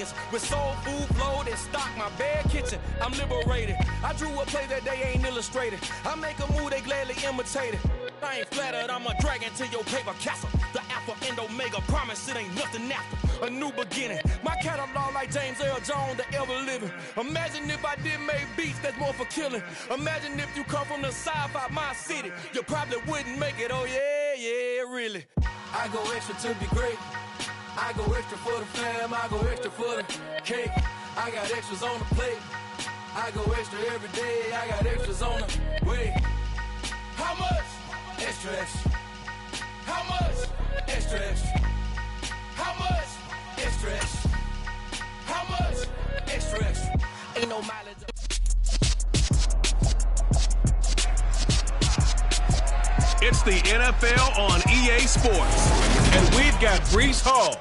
millions. With soul food flowed and stock my bad kitchen. I'm liberated. I drew a play that they ain't illustrated. I make a move, they gladly imitate it. I ain't flattered, I'm a dragon to your paper castle. The Alpha and Omega, promise it ain't nothing after. A new beginning. My catalog like James Earl Jones, the ever living. Imagine if I did make beats that's more for killing. Imagine if you come from the sci-fi, my city. You probably wouldn't make it, oh yeah, really. I go extra to be great. I go extra for the fam, I go extra for the cake. I got extras on the plate. I go extra every day, I got extras on the way. How much? Extra, extra. How much? Extra, extra. How much? Extra, extra. How much? Extra, extra. Ain't no mileage. It's the NFL on EA Sports, and we've got Breece Hall.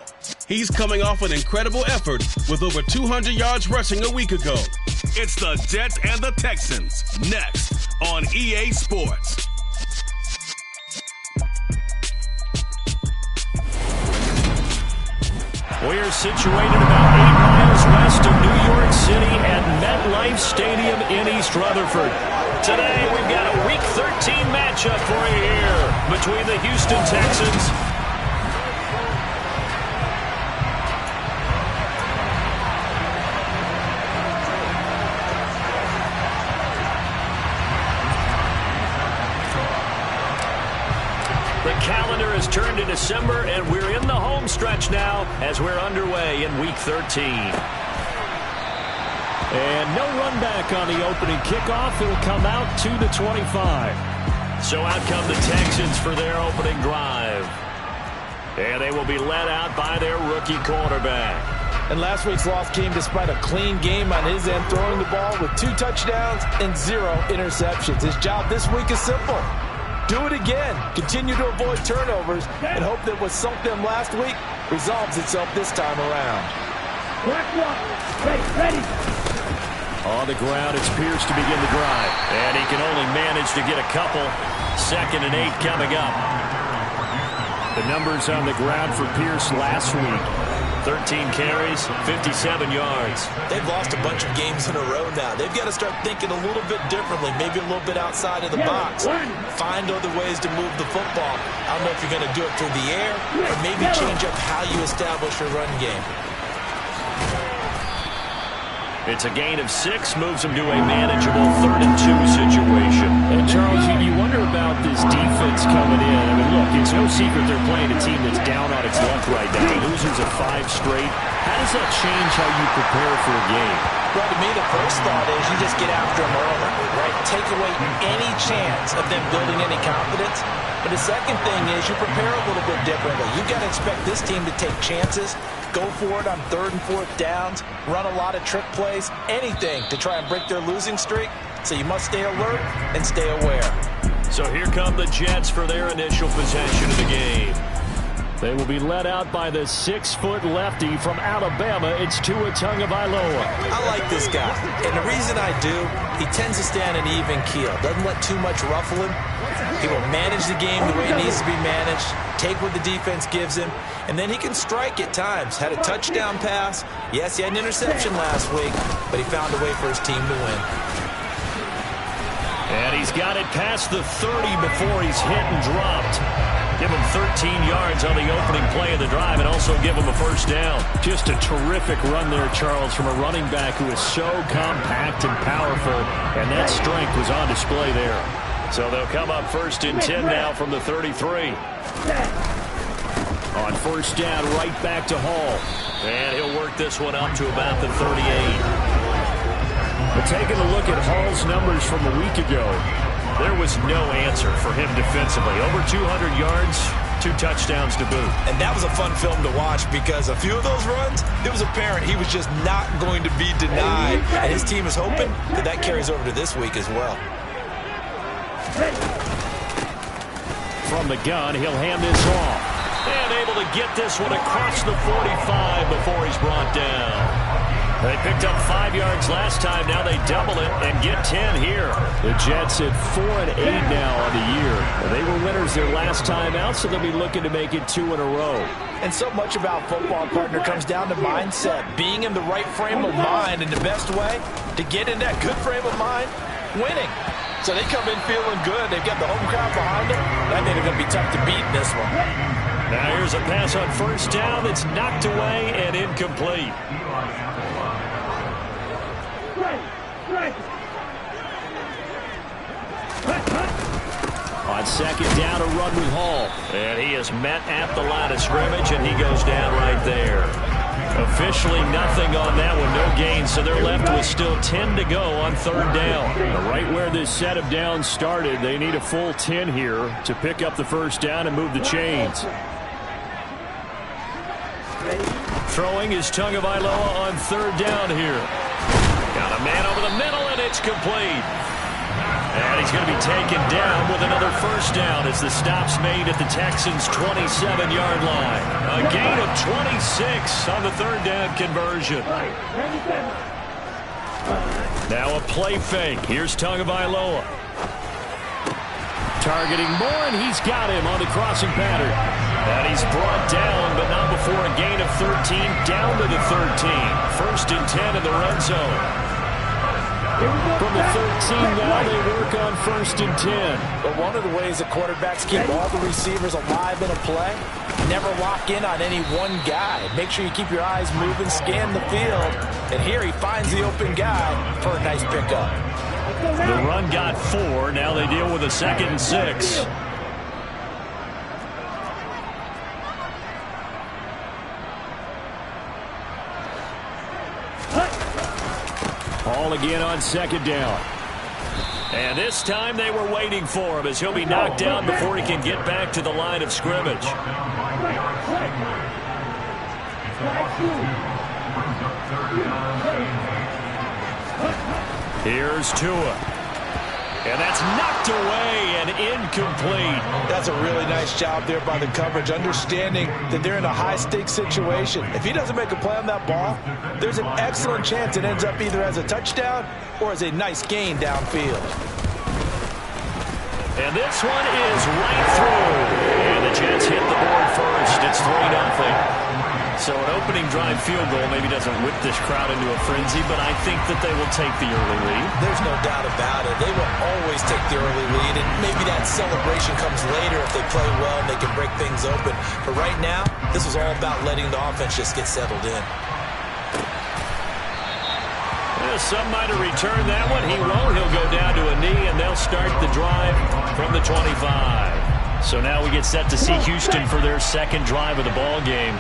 He's coming off an incredible effort with over 200 yards rushing a week ago. It's the Jets and the Texans, next on EA Sports. We're situated about 8 miles west of New York City at MetLife Stadium in East Rutherford. Today, we've got a Week 13 matchup for you here between the Houston Texans The calendar has turned to December, and we're in the home stretch now as we're underway in Week 13. And no run back on the opening kickoff. It'll come out to the 25. So out come the Texans for their opening drive. And they will be led out by their rookie quarterback. And last week's loss came despite a clean game on his end, throwing the ball with 2 touchdowns and 0 interceptions. His job this week is simple. Do it again. Continue to avoid turnovers and hope that what sunk them last week resolves itself this time around. Ready. On the ground, it's Pierce to begin the drive. And he can only manage to get a couple. 2nd and 8 coming up. The numbers on the ground for Pierce last week. 13 carries, 57 yards. They've lost a bunch of games in a row now. They've got to start thinking a little bit differently, maybe a little bit outside of the box. Find other ways to move the football. I don't know if you're going to do it through the air or maybe change up how you establish your run game. It's a gain of 6, moves them to a manageable 3rd and 2 situation. And Charles, you wonder about this defense coming in. I mean, look, it's no secret they're playing a team that's down on its luck right now. Losers of 5 straight. How does that change how you prepare for a game? Well, to me, the first thought is you just get after them early, right? Take away any chance of them building any confidence. But the second thing is you prepare a little bit differently. You've got to expect this team to take chances, go for it on 3rd and 4th downs, run a lot of trick plays, anything to try and break their losing streak. So you must stay alert and stay aware. So here come the Jets for their initial possession of the game. They will be led out by the 6-foot lefty from Alabama. It's Tua Tagovailoa. I like this guy, and the reason I do, he tends to stand an even keel. Doesn't let too much ruffle him. He will manage the game the way it needs to be managed, take what the defense gives him, and then he can strike at times. Had a touchdown pass. Yes, he had an interception last week, but he found a way for his team to win. And he's got it past the 30 before he's hit and dropped. Give him 13 yards on the opening play of the drive and also give him a 1st down. Just a terrific run there, Charles, from a running back who is so compact and powerful, and that strength was on display there. So they'll come up 1st and 10 now from the 33. On 1st down, right back to Hall. And he'll work this one up to about the 38. But taking a look at Hall's numbers from a week ago, there was no answer for him defensively. Over 200 yards, 2 touchdowns to boot. And that was a fun film to watch because a few of those runs, it was apparent he was just not going to be denied. And his team is hoping that that carries over to this week as well. From the gun, he'll hand this off. And able to get this one across the 45 before he's brought down. They picked up 5 yards last time. Now they double it and get 10 here. The Jets at 4-8 now on the year. They were winners their last time out, so they'll be looking to make it 2 in a row. And so much about football, partner, comes down to mindset. Being in the right frame of mind, and the best way to get in that good frame of mind, winning. So they come in feeling good. They've got the home crowd behind them. I think they're going to be tough to beat in this one. Now here's a pass on first down that's knocked away and incomplete. On second down, a run with Hall. And he is met at the line of scrimmage, and he goes down right there. Officially nothing on that one, no gain, so they're left with still 10 to go on third down. Right where this set of downs started, they need a full 10 here to pick up the first down and move the chains. Throwing is Tagovailoa on third down here. Got a man over the middle, and it's complete. And he's going to be taken down with another first down as the stop's made at the Texans' 27-yard line. A gain of 26 on the third down conversion. Now a play fake. Here's Tagovailoa. Targeting Moore, and he's got him on the crossing pattern. And he's brought down, but not before a gain of 13, down to the 13. First and 10 in the red zone. From the 13 now, they work on first and 10. But one of the ways that quarterbacks keep all the receivers alive in a play, never lock in on any one guy. Make sure you keep your eyes moving, scan the field. And here he finds the open guy for a nice pickup. The run got 4. Now they deal with a 2nd and 6. Hall again on second down. And this time they were waiting for him as he'll be knocked down before he can get back to the line of scrimmage. Here's Tua. And that's knocked away and incomplete. That's a really nice job there by the coverage, understanding that they're in a high-stakes situation. If he doesn't make a play on that ball, there's an excellent chance it ends up either as a touchdown or as a nice gain downfield. And this one is right through. And the Jets hit the board first. It's 3-0. So an opening drive field goal maybe doesn't whip this crowd into a frenzy, but I think that they will take the early lead. There's no doubt about it. They will always take the early lead, and maybe that celebration comes later if they play well and they can break things open. But right now, this is all about letting the offense just get settled in. Well, some might have returned that one. He won't. He'll go down to a knee, and they'll start the drive from the 25. So now we get set to see Houston for their second drive of the ball game.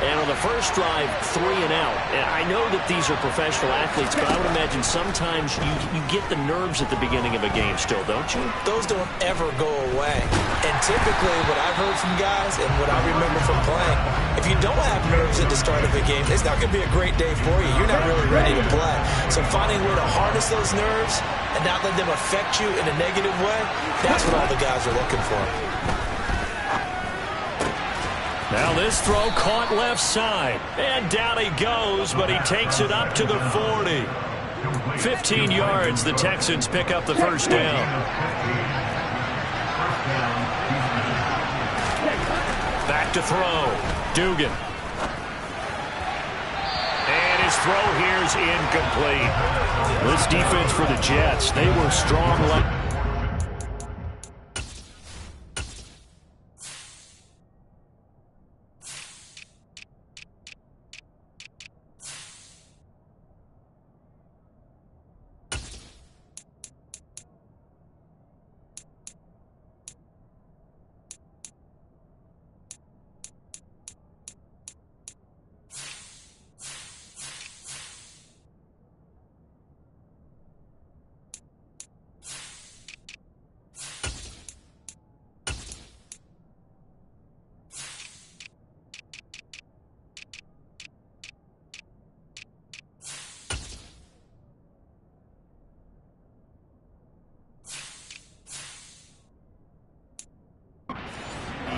And on the first drive, 3 and out. And I know that these are professional athletes, but I would imagine sometimes you get the nerves at the beginning of a game still, don't you? Those don't ever go away. And typically what I've heard from guys and what I remember from playing, if you don't have nerves at the start of a game, it's not going to be a great day for you. You're not really ready to play. So finding a way to harness those nerves and not let them affect you in a negative way, that's what all the guys are looking for. Now this throw caught left side. And down he goes, but he takes it up to the 40. 15 yards, the Texans pick up the first down. Back to throw. Dugan. And his throw here's incomplete. This defense for the Jets, they were strong like...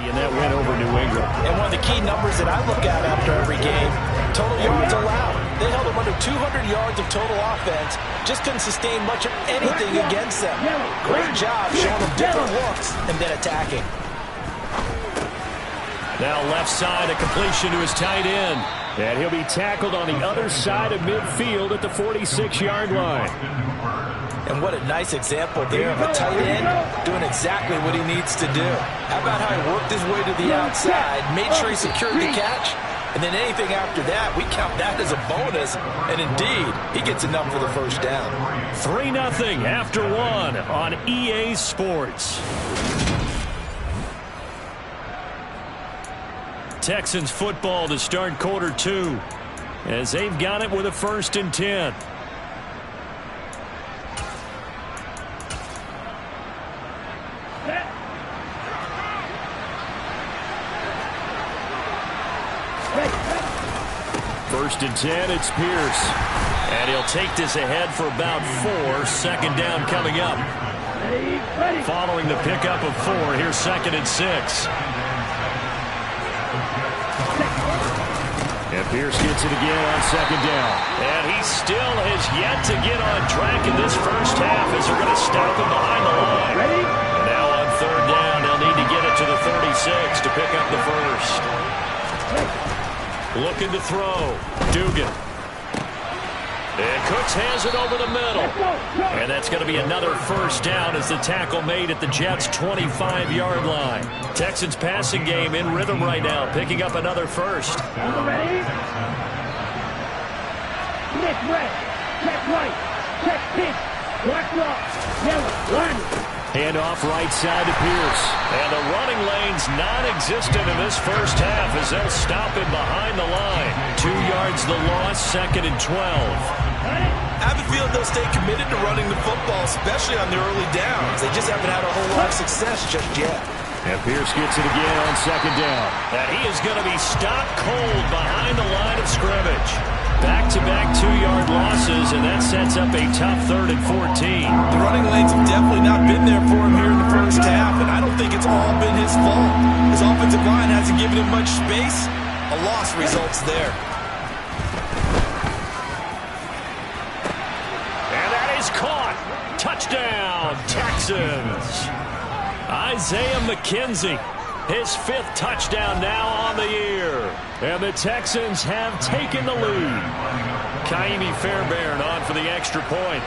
And that went over New England. And one of the key numbers that I look at after every game, total yards allowed. They held them under 200 yards of total offense. Just couldn't sustain much of anything against them. Great job showing them different looks and then attacking. Now left side, a completion to his tight end. And he'll be tackled on the other side of midfield at the 46-yard line. And what a nice example there of a tight end doing exactly what he needs to do. How about how he worked his way to the outside, made sure he secured the catch, and then anything after that, we count that as a bonus. And indeed, he gets enough for the first down. 3-0 after one on EA Sports. Texans football to start quarter two as they've got it with a 1st and 10. First and 10, it's Pierce. And he'll take this ahead for about 4. Second down coming up. Following the pickup of 4, here's 2nd and 6. And Pierce gets it again on 2nd down. And he still has yet to get on track in this first half as they're going to stop him behind the line. And now on 3rd down, they'll need to get it to the 36 to pick up the first. Looking to throw. Dugan. And Cooks has it over the middle. And that's going to be another first down as the tackle made at the Jets' 25-yard line. Texans passing game in rhythm right now, picking up another first. Ready? Check right. Check right. Check pitch. Black block. Yellow. Line. Hand off right side to Pierce. And the running lane's non-existent in this first half as they'll stop him behind the line. 2 yards the loss, 2nd and 12. I have a feeling they'll stay committed to running the football, especially on the early downs. They just haven't had a whole lot of success just yet. And Pierce gets it again on 2nd down. And he is going to be stopped cold behind the line of scrimmage. Back-to-back 2-yard losses, and that sets up a tough 3rd and 14. The running lanes have definitely not been there for him here in the first half, and I don't think it's all been his fault. His offensive line hasn't given him much space. A loss results there. And that is caught. Touchdown, Texans. Isaiah McKenzie. His 5th touchdown now on the year. And the Texans have taken the lead. Kaimi Fairbairn on for the extra point.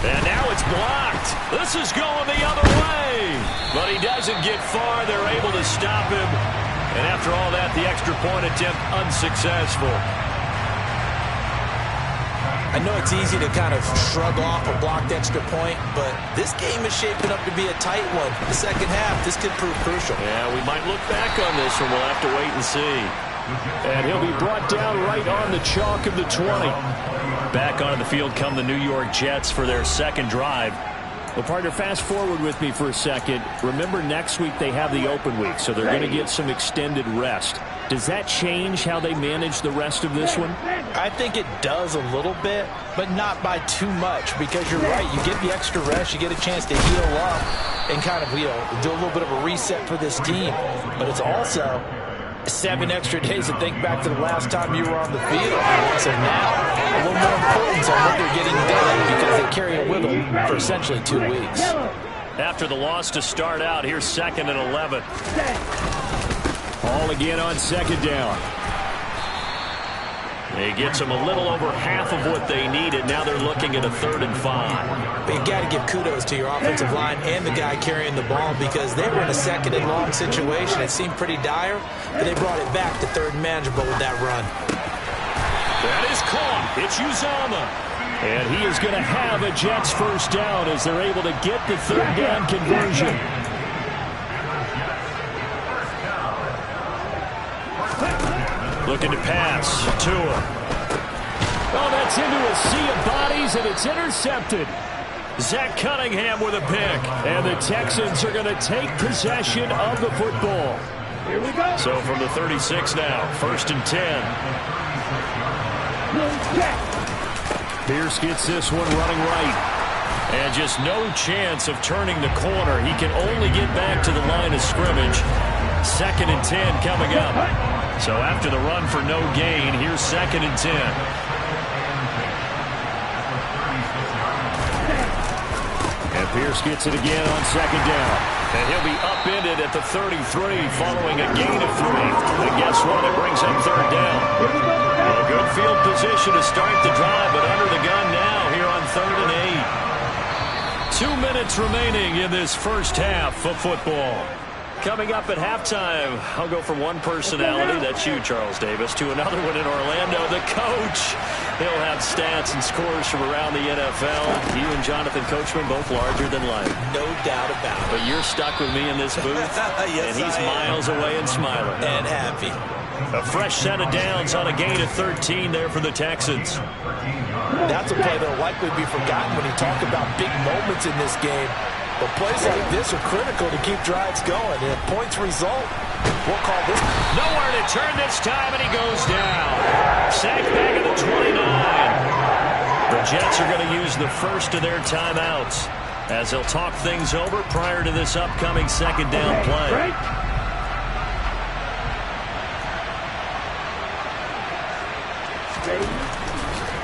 And now it's blocked. This is going the other way. But he doesn't get far. They're able to stop him. And after all that, the extra point attempt unsuccessful. I know it's easy to kind of shrug off a blocked extra point, but this game is shaping up to be a tight one. The second half, this could prove crucial. Yeah, we might look back on this one. We'll have to wait and see. And he'll be brought down right on the chalk of the 20. Back onto the field come the New York Jets for their second drive. Well, partner, fast forward with me for a second. Remember, next week they have the open week, so they're going to get some extended rest. Does that change how they manage the rest of this one? I think it does a little bit, but not by too much, because you're right. You get the extra rest, you get a chance to heal up and kind of, do a little bit of a reset for this team. But it's also 7 extra days to think back to the last time you were on the field. So now, a little more importance on what they're getting done because they carry it with them for essentially 2 weeks. After the loss to start out, here's 2nd and 11. All again on 2nd down. He gets them a little over half of what they needed. Now they're looking at a 3rd and 5. But you got to give kudos to your offensive line and the guy carrying the ball because they were in a 2nd and long situation. It seemed pretty dire, but they brought it back to 3rd and manageable with that run. That is caught. It's Uzomah. And he is going to have a Jets first down as they're able to get the 3rd down conversion. Looking to pass. Tua. Oh, that's into a sea of bodies, and it's intercepted. Zach Cunningham with a pick. And the Texans are going to take possession of the football. Here we go. So from the 36 now, 1st and 10. Pierce gets this one running right. And just no chance of turning the corner. He can only get back to the line of scrimmage. 2nd and 10 coming up. So after the run for no gain, here's 2nd and 10. And Pierce gets it again on 2nd down. And he'll be upended at the 33 following a gain of 3. And guess what? It brings up 3rd down. A good field position to start the drive, but under the gun now here on 3rd and 8. 2 minutes remaining in this first half of football. Coming up at halftime, I'll go from one personality, that's you, Charles Davis, to another one in Orlando, the coach. He'll have stats and scores from around the NFL. You and Jonathan Coachman, both larger than life. No doubt about it. But you're stuck with me in this booth, yes, and he's miles away and smiling. And happy. A fresh set of downs on a gain of 13 there for the Texans. That's a play that will likely be forgotten when you talk about big moments in this game. But plays like this are critical to keep drives going. And if points result, we'll call this. Nowhere to turn this time, and he goes down. Sacked back at the 29. The Jets are going to use the first of their timeouts as they'll talk things over prior to this upcoming 2nd down play.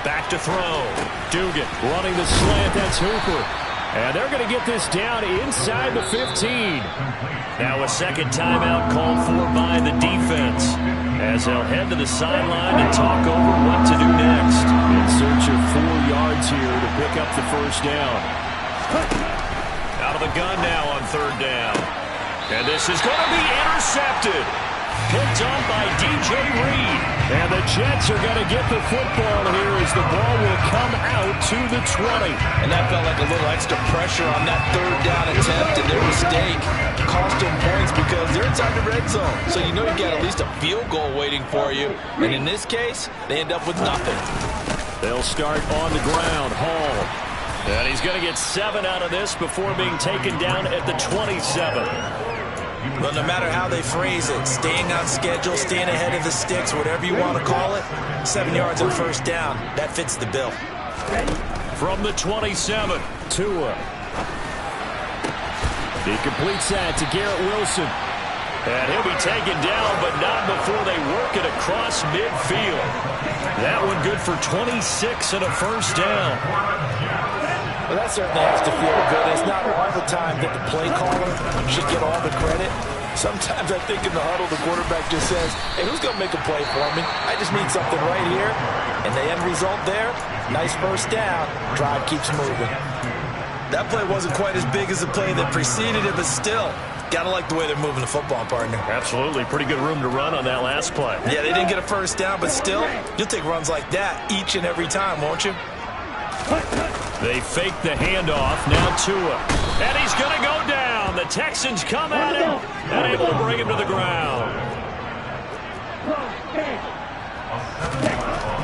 Back to throw. Dugan running the slant. That's Hooper. And they're going to get this down inside the 15. Now a 2nd timeout called for by the defense as they'll head to the sideline and talk over what to do next. In search of 4 yards here to pick up the 1st down. Out of the gun now on 3rd down. And this is going to be intercepted. Picked on by DJ Reed. And the Jets are going to get the football here as the ball will come out to the 20. And that felt like a little extra pressure on that 3rd down attempt, and their mistake cost them points because they're inside the red zone. So you know you got at least a field goal waiting for you. And in this case, they end up with nothing. They'll start on the ground. Hall. And he's going to get 7 out of this before being taken down at the 27. But no matter how they phrase it, staying on schedule, staying ahead of the sticks, whatever you want to call it, 7 yards on 1st down, that fits the bill. From the 27, Tua. He completes that to Garrett Wilson. And he'll be taken down, but not before they work it across midfield. That one good for 26 and a 1st down. Well, that certainly has to feel good. It's not all the time that the play caller should get all the credit. Sometimes I think in the huddle, the quarterback just says, hey, who's going to make a play for me? I just need something right here. And the end result there, nice 1st down. Drive keeps moving. That play wasn't quite as big as the play that preceded it, but still, gotta like the way they're moving the football, partner. Absolutely. Pretty good room to run on that last play. Yeah, they didn't get a 1st down, but still, you'll take runs like that each and every time, won't you? They fake the handoff. Now Tua. And he's going to go down. The Texans come at him and able to bring him to the ground.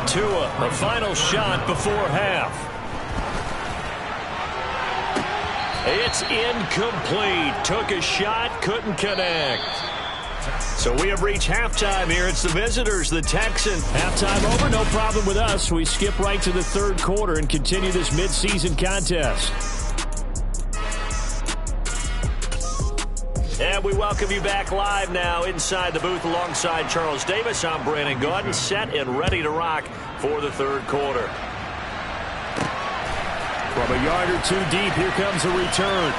Tua, the final shot before half. It's incomplete. Took a shot, couldn't connect. So we have reached halftime here. It's the visitors, the Texans. Halftime over, no problem with us. We skip right to the 3rd quarter and continue this midseason contest. And we welcome you back live now inside the booth alongside Charles Davis. I'm Brandon Gaudin, set and ready to rock for the 3rd quarter. From a yard or 2 deep, here comes a return.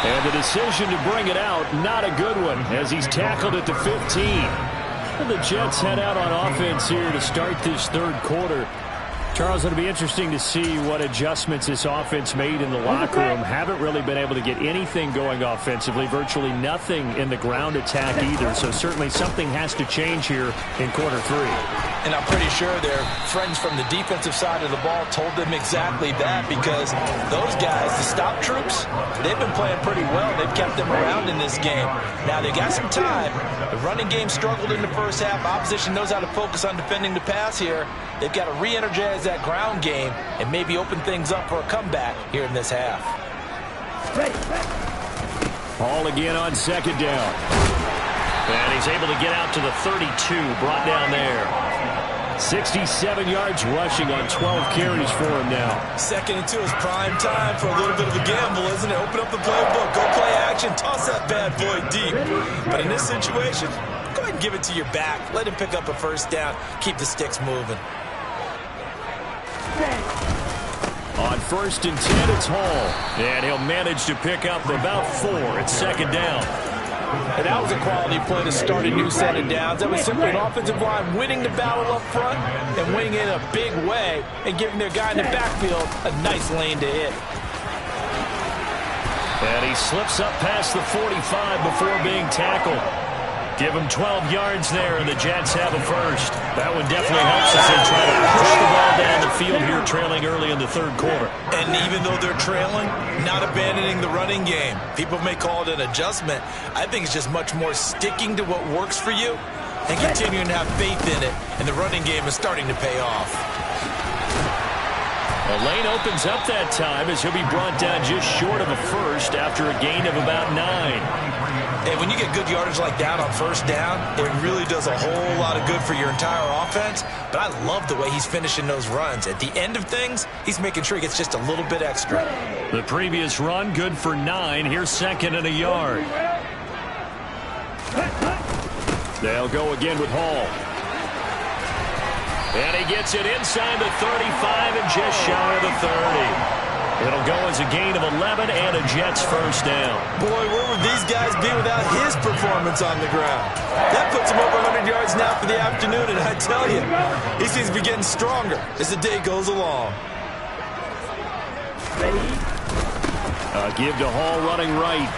And the decision to bring it out, not a good one, as he's tackled at the 15. And the Jets head out on offense here to start this 3rd quarter. Charles, it'll be interesting to see what adjustments this offense made in the locker room. Haven't really been able to get anything going offensively, virtually nothing in the ground attack either. So certainly something has to change here in quarter 3. And I'm pretty sure their friends from the defensive side of the ball told them exactly that, because those guys, the stop troops, they've been playing pretty well. They've kept them around in this game. Now, they got some time. The running game struggled in the first half. Opposition knows how to focus on defending the pass here. They've got to re-energize that ground game and maybe open things up for a comeback here in this half. Ball again on 2nd down. And he's able to get out to the 32, brought down there. 67 yards rushing on 12 carries for him now. 2nd and 2 is prime time for a little bit of a gamble, isn't it? Open up the playbook, go play action, toss that bad boy deep. But in this situation, give it to your back. Let him pick up a first down. Keep the sticks moving. On 1st and 10, it's Hall. And he'll manage to pick up about 4 at 2nd down. And that was a quality play to start a new set of downs. That was simply an offensive line winning the battle up front and winning it in a big way and giving their guy in the backfield a nice lane to hit. And he slips up past the 45 before being tackled. Give him 12 yards there, and the Jets have a first. That one definitely helps as they try to push the ball down the field here, trailing early in the 3rd quarter. And even though they're trailing, not abandoning the running game. People may call it an adjustment. I think it's just much more sticking to what works for you and continuing to have faith in it. And the running game is starting to pay off. A lane opens up that time as he'll be brought down just short of a first after a gain of about 9. And when you get good yardage like that on first down, it really does a whole lot of good for your entire offense. But I love the way he's finishing those runs. At the end of things, he's making sure he gets just a little bit extra. The previous run, good for 9. Here's 2nd and a yard. They'll go again with Hall. And he gets it inside the 35 and just shy of the 30. It'll go as a gain of 11 and a Jets first down. Boy, where would these guys be without his performance on the ground? That puts him over 100 yards now for the afternoon, and I tell you, he seems to be getting stronger as the day goes along. A give to Hall running right.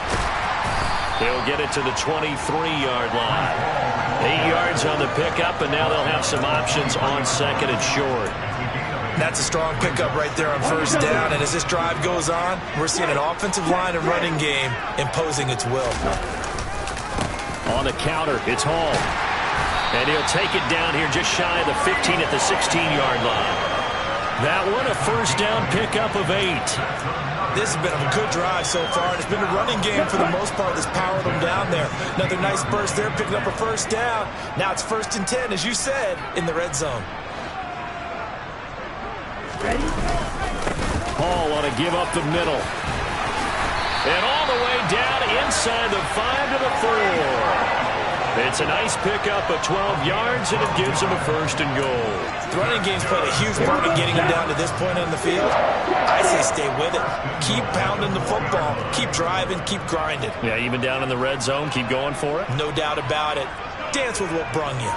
They'll get it to the 23-yard line. 8 yards on the pickup, and now they'll have some options on 2nd and short. That's a strong pickup right there on first down, and as this drive goes on, we're seeing an offensive line and running game imposing its will. On the counter, it's Hall. And he'll take it down here just shy of the 15 at the 16-yard line. That one, a first down pickup of 8. This has been a good drive so far, and it's been a running game for the most part that's powered them down there. Another nice burst there, picking up a first down. Now it's 1st and 10, as you said, in the red zone. Hall on to give up the middle. And all the way down inside the 5 to the 4. It's a nice pickup of 12 yards, and it gives him a 1st and goal. The running game's played a huge part in getting him down to this point on the field. I say stay with it. Keep pounding the football. Keep driving. Keep grinding. Yeah, even down in the red zone, keep going for it. No doubt about it. Dance with what brung you.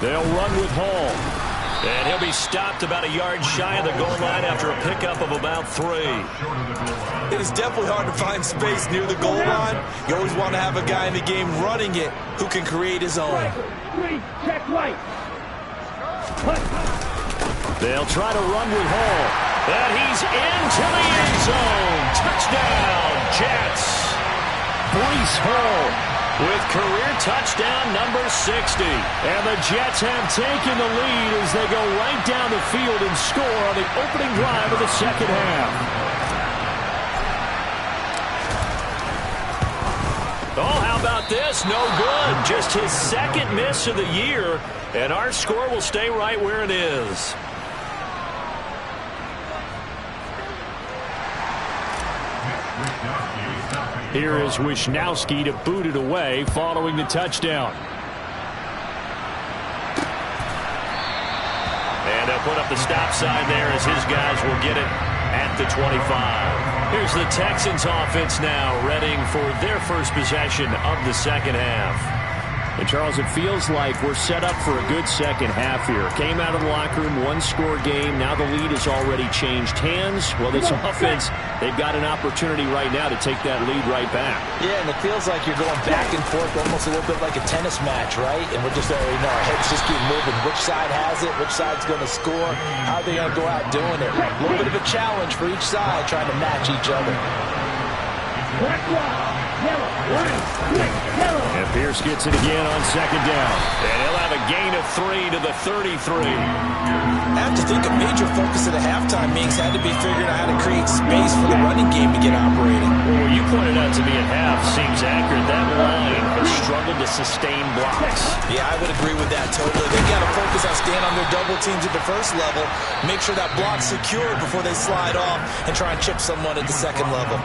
They'll run with Hall. And he'll be stopped about a yard shy of the goal line after a pickup of about 3. It is definitely hard to find space near the goal line. You always want to have a guy in the game running it who can create his own. Check right. They'll try to run with Hall. And he's into the end zone. Touchdown, Jets. Breece Hall with career touchdown number 60. And the Jets have taken the lead as they go right down the field and score on the opening drive of the 2nd half. Oh, how about this? No good. Just his 2nd miss of the year, and our score will stay right where it is. Here is Wisnowski to boot it away following the touchdown. And they'll put up the stop sign there as his guys will get it at the 25. Here's the Texans offense now, readying for their first possession of the 2nd half. And Charles, it feels like we're set up for a good 2nd half here. Came out of the locker room, 1-score game. Now the lead has already changed hands. Well, this offense, they've got an opportunity right now to take that lead right back. Yeah, and it feels like you're going back and forth almost a little bit like a tennis match, right? And we're just already know our heads just keep moving. Which side has it? Which side's going to score? How are they going to go out doing it? A little bit of a challenge for each side trying to match each other. And Pierce gets it again on 2nd down. And he'll have a gain of 3 to the 33. I have to think a major focus at the halftime meetings had to be figuring out how to create space for the running game to get operating. Well, you pointed out to me at half seems accurate. That line has struggled to sustain blocks. Yeah, I would agree with that totally. They've got to focus on staying on their double teams at the first level, make sure that block's secured before they slide off and try and chip someone at the 2nd level.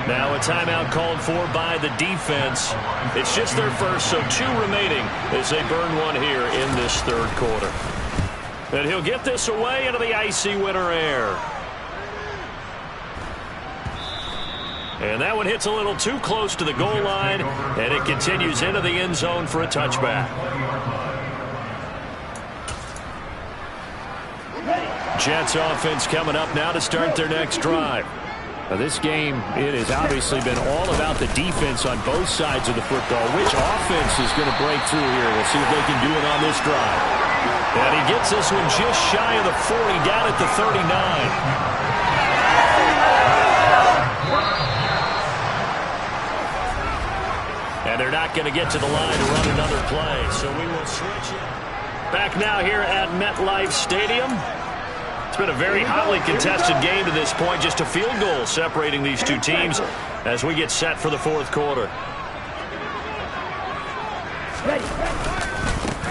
Now a timeout called for by the defense. It's just their first, so 2 remaining as they burn one here in this third quarter. And he'll get this away into the icy winter air. And that one hits a little too close to the goal line, and it continues into the end zone for a touchback. Jets offense coming up now to start their next drive. Now this game, it has obviously been all about the defense on both sides of the football. Which offense is going to break through here? We'll see if they can do it on this drive. And he gets this one just shy of the 40, down at the 39. And they're not going to get to the line to run another play, so we will switch it. Back now here at MetLife Stadium. It's been a very hotly contested game to this point. Just a field goal separating these two teams as we get set for the fourth quarter.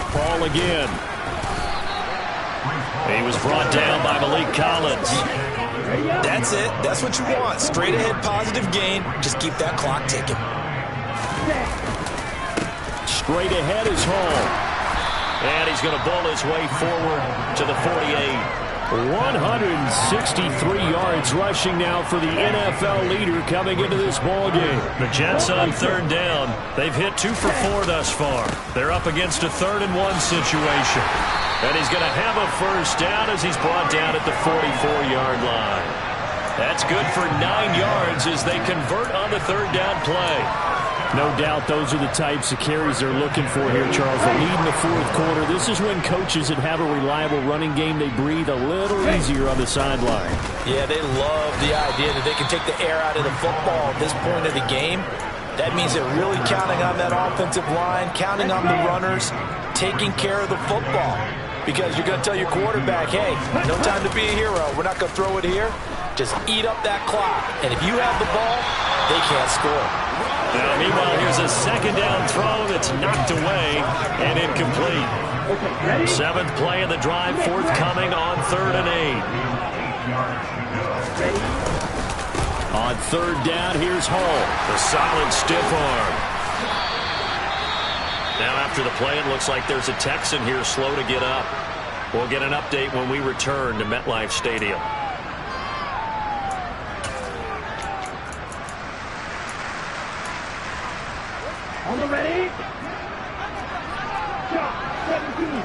Ball again. He was brought down by Malik Collins. That's it. That's what you want. Straight ahead positive gain. Just keep that clock ticking. Straight ahead is Hall. And he's going to bull his way forward to the 48. 163 yards rushing now for the NFL leader coming into this ball game. The Jets on third down. They've hit 2 for 4 thus far. They're up against a 3rd and 1 situation. And he's going to have a first down as he's brought down at the 44-yard line. That's good for 9 yards as they convert on the third down play. No doubt those are the types of carries they're looking for here, Charles. The lead in the fourth quarter. This is when coaches that have a reliable running game, they breathe a little easier on the sideline. Yeah, they love the idea that they can take the air out of the football at this point of the game. That means they're really counting on that offensive line, counting on the runners, taking care of the football. Because you're going to tell your quarterback, hey, no time to be a hero. We're not going to throw it here. Just eat up that clock. And if you have the ball, they can't score. Now, meanwhile, here's a second down throw that's knocked away and incomplete. 7th play of the drive, forthcoming on 3rd and 8. On 3rd down, here's Hall. The solid stiff arm. Now after the play, it looks like there's a Texan here slow to get up. We'll get an update when we return to MetLife Stadium. On the ready. Shot 17.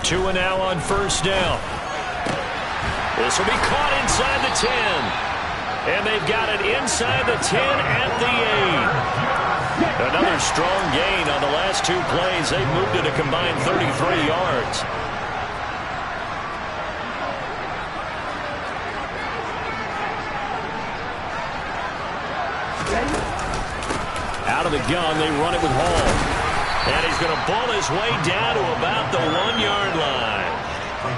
Two and now on first down. This will be caught inside the 10. And they've got it inside the 10 at the 8. Another strong gain on the last 2 plays. They've moved it a combined 33 yards. Out of the gun, they run it with Hall. And he's going to bull his way down to about the 1-yard line.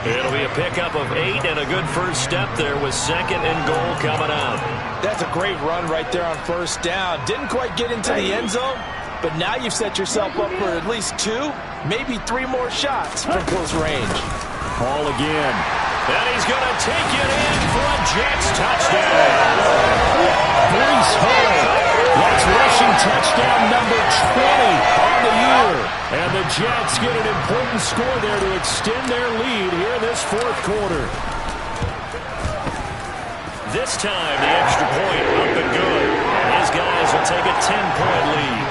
It'll be a pickup of 8 and a good first step there with 2nd and goal coming up. That's a great run right there on first down. Didn't quite get into the end zone, but now you've set yourself up for at least 2, maybe 3 more shots from close range. Hall again. And he's going to take it in for a Jets touchdown. Breece Hall. That's rushing touchdown number 20 on the year. And the Jets get an important score there to extend their lead here in this fourth quarter. This time, the extra point up and good. And his guys will take a 10-point lead.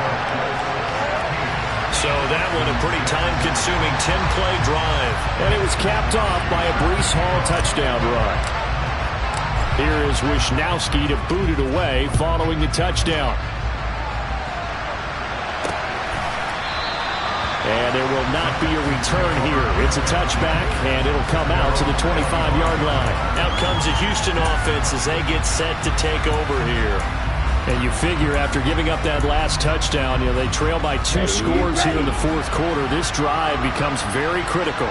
So that one a pretty time-consuming 10-play drive. And it was capped off by a Breece Hall touchdown run. Here is Wisnowski to boot it away following the touchdown. And there will not be a return here. It's a touchback, and it'll come out to the 25-yard line. Out comes the Houston offense as they get set to take over here. And you figure after giving up that last touchdown, they trail by 2 scores here in the fourth quarter. This drive becomes very critical.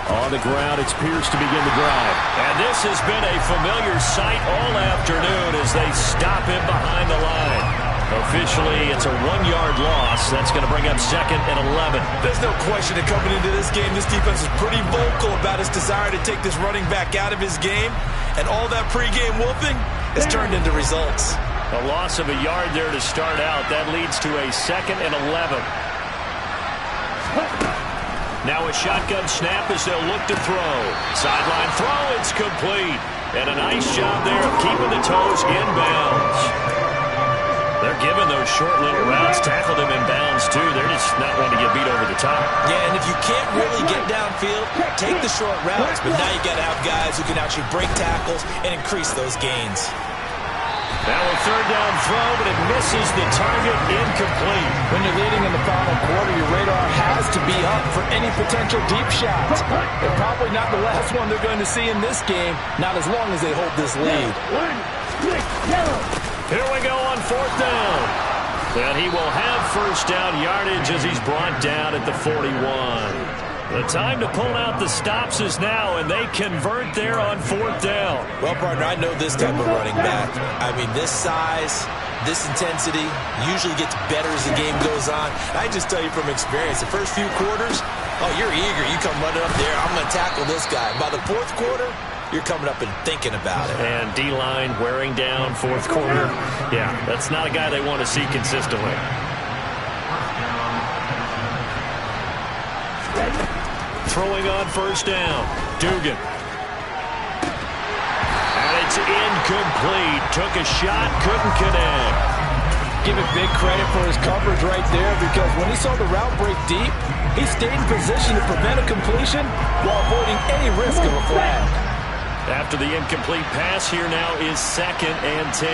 On the ground, it's Pierce to begin the drive. And this has been a familiar sight all afternoon as they stop him behind the line. Officially, it's a 1-yard loss. That's going to bring up 2nd and 11. There's no question that coming into this game, this defense is pretty vocal about his desire to take this running back out of his game. And all that pregame whooping has turned into results. A loss of a yard there to start out. That leads to a 2nd and 11. Now a shotgun snap as they'll look to throw. Sideline throw, it's complete. And a nice job there of keeping the toes in bounds. They're giving those short little routes. Tackled him in bounds, too. They're just not wanting to get beat over the top. Yeah, and if you can't really get downfield, take the short routes. But now you got to have guys who can actually break tackles and increase those gains. Now a 3rd down throw, but it misses the target, incomplete. When you're leading in the final quarter, your radar has to be up for any potential deep shots. And probably not the last one they're going to see in this game, not as long as they hold this lead. Here we go on 4th down. And he will have 1st down yardage as he's brought down at the 41. The time to pull out the stops is now, and they convert there on 4th down. Well, partner, I know this type of running back. I mean, this size, this intensity usually gets better as the game goes on. I just tell you from experience, the first few quarters, oh, you're eager. You come running up there, I'm going to tackle this guy. By the 4th quarter, you're coming up and thinking about it. And D-line wearing down 4th quarter. Yeah, that's not a guy they want to see consistently. Throwing on 1st down. Dugan. And it's incomplete. Took a shot, couldn't connect. Give it big credit for his coverage right there, because when he saw the route break deep, he stayed in position to prevent a completion while avoiding any risk of a flag. After the incomplete pass, here now is 2nd and 10.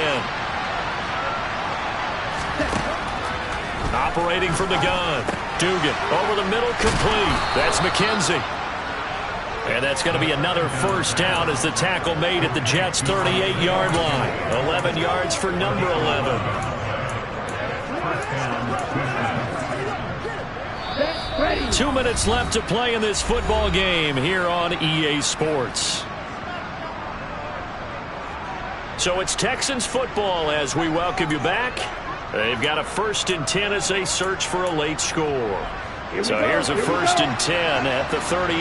Operating from the gun. Dugan over the middle, complete. That's McKenzie. And that's going to be another 1st down as the tackle made at the Jets' 38-yard line. 11 yards for number 11. Ready. 2 minutes left to play in this football game here on EA Sports. So it's Texans football as we welcome you back. They've got a 1st and 10 as they search for a late score. So here's a 1st and 10 at the 38.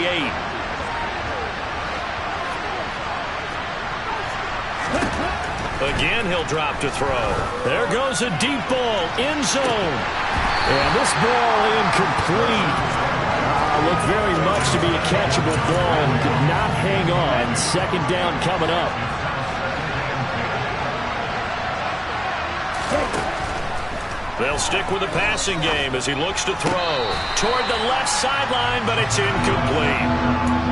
Again, he'll drop to throw. There goes a deep ball, end zone. And this ball incomplete. Looked very much to be a catchable ball and did not hang on. 2nd down coming up. They'll stick with the passing game as he looks to throw. Toward the left sideline, but it's incomplete.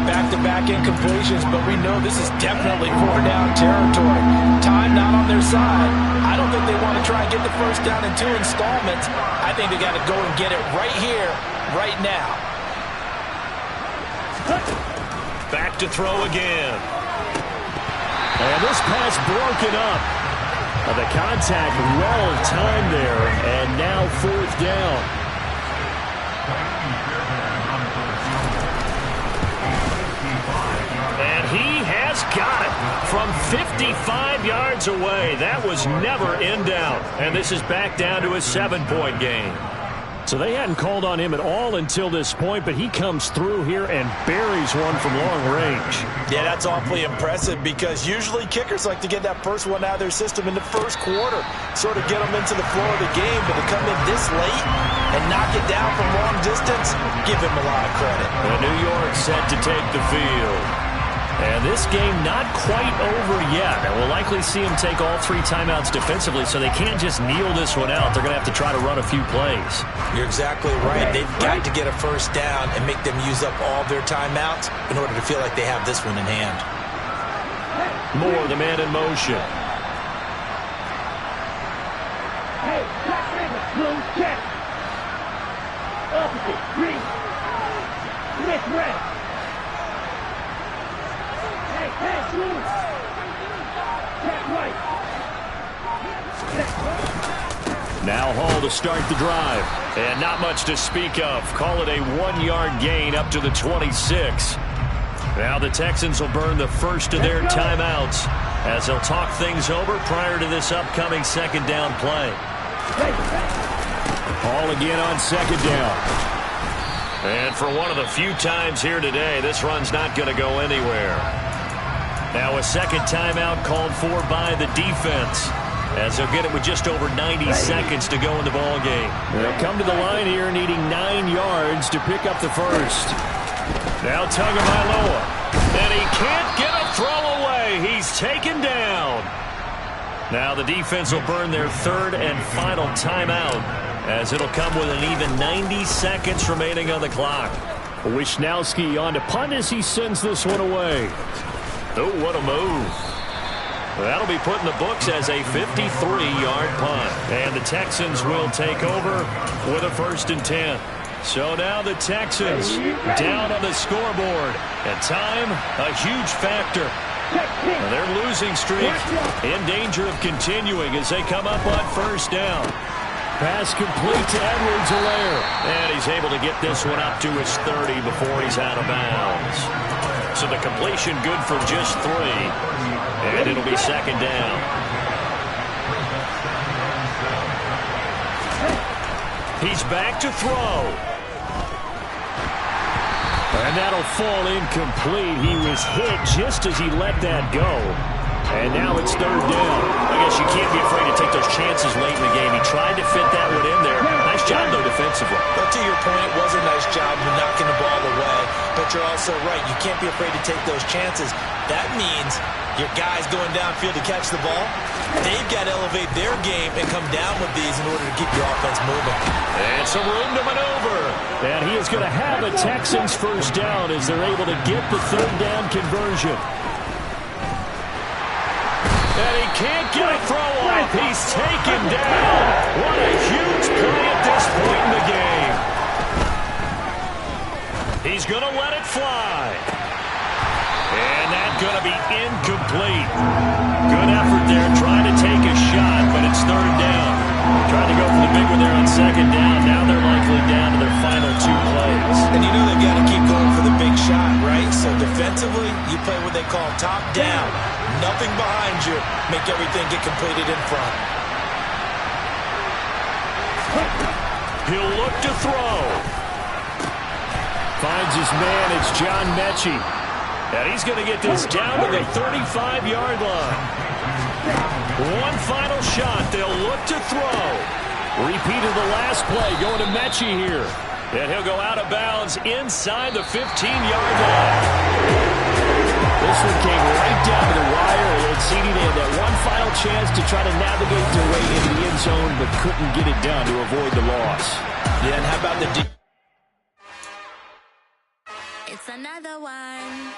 Back-to-back incompletions, but we know this is definitely 4-down territory. Time not on their side. I don't think they want to try and get the 1st down in 2 installments. I think they got to go and get it right here, right now. Back to throw again. And this pass broken up. The contact well timed there, and now 4th down. And he has got it from 55 yards away. That was never in doubt. And this is back down to a 7-point game. So they hadn't called on him at all until this point, but he comes through here and buries one from long range. Yeah, that's awfully impressive, because usually kickers like to get that first one out of their system in the 1st quarter, sort of get them into the flow of the game, but to come in this late and knock it down from long distance, give him a lot of credit. And New York set to take the field. And this game not quite over yet. And we'll likely see him take all 3 timeouts defensively, so they can't just kneel this one out. They're going to have to try to run a few plays. You're exactly right. They've got to get a 1st down and make them use up all their timeouts in order to feel like they have this one in hand. Moore, the man in motion. Hey, blue check. Opposite, green. Smith, red. Hey, blue. Check right. Now Hall to start the drive. And not much to speak of. Call it a 1-yard gain up to the 26. Now the Texans will burn the first of their timeouts as they'll talk things over prior to this upcoming 2nd down play. Ball again on second down. And for one of the few times here today, this run's not going to go anywhere. Now a second timeout called for by the defense, as they'll get it with just over 90 seconds to go in the ball game. They'll come to the line here needing 9 yards to pick up the first. Now Tagovailoa. And he can't get a throw away. He's taken down. Now the defense will burn their third and final timeout, as it'll come with an even 90 seconds remaining on the clock. Wishnowski on to punt as he sends this one away. Oh, what a move. That'll be put in the books as a 53-yard punt. And the Texans will take over with a 1st and 10. So now the Texans down on the scoreboard. And time, a huge factor. And their losing streak in danger of continuing as they come up on 1st down. Pass complete to Edwards-Helaire. And he's able to get this one up to his 30 before he's out of bounds. So the completion good for just 3. And it'll be 2nd down. He's back to throw. And that'll fall incomplete. He was hit just as he let that go. And now it's 3rd down. I guess you can't be afraid to take those chances late in the game. He tried to fit that one in there. Nice job, though, defensively. But to your point, it was a nice job of knocking the ball away. But you're also right. You can't be afraid to take those chances. That means your guys going downfield to catch the ball, they've got to elevate their game and come down with these in order to keep your offense moving. And some room to maneuver. And he is going to have a Texans 1st down as they're able to get the 3rd down conversion. And he can't get a throw off. He's taken down. What a huge play at this point in the game. He's going to let it fly. And that's going to be incomplete. Good effort there trying to take a shot, but it's 3rd down. Trying to go for the big one there on 2nd down. Now they're likely down to their final 2 plays. And you know they've got to keep going for the big shot, right? So defensively, you play what they call top down. Nothing behind you. Make everything get completed in front. He'll look to throw. Finds his man. It's John Mechie. And he's going to get this down to the 35-yard line. One final shot. They'll look to throw. Repeat of the last play going to Mechie here. And he'll go out of bounds inside the 15-yard line. This one came right down to the wire. And CD, they had that one final chance to try to navigate their way into the end zone, but couldn't get it done to avoid the loss. Yeah, and how about the It's another one.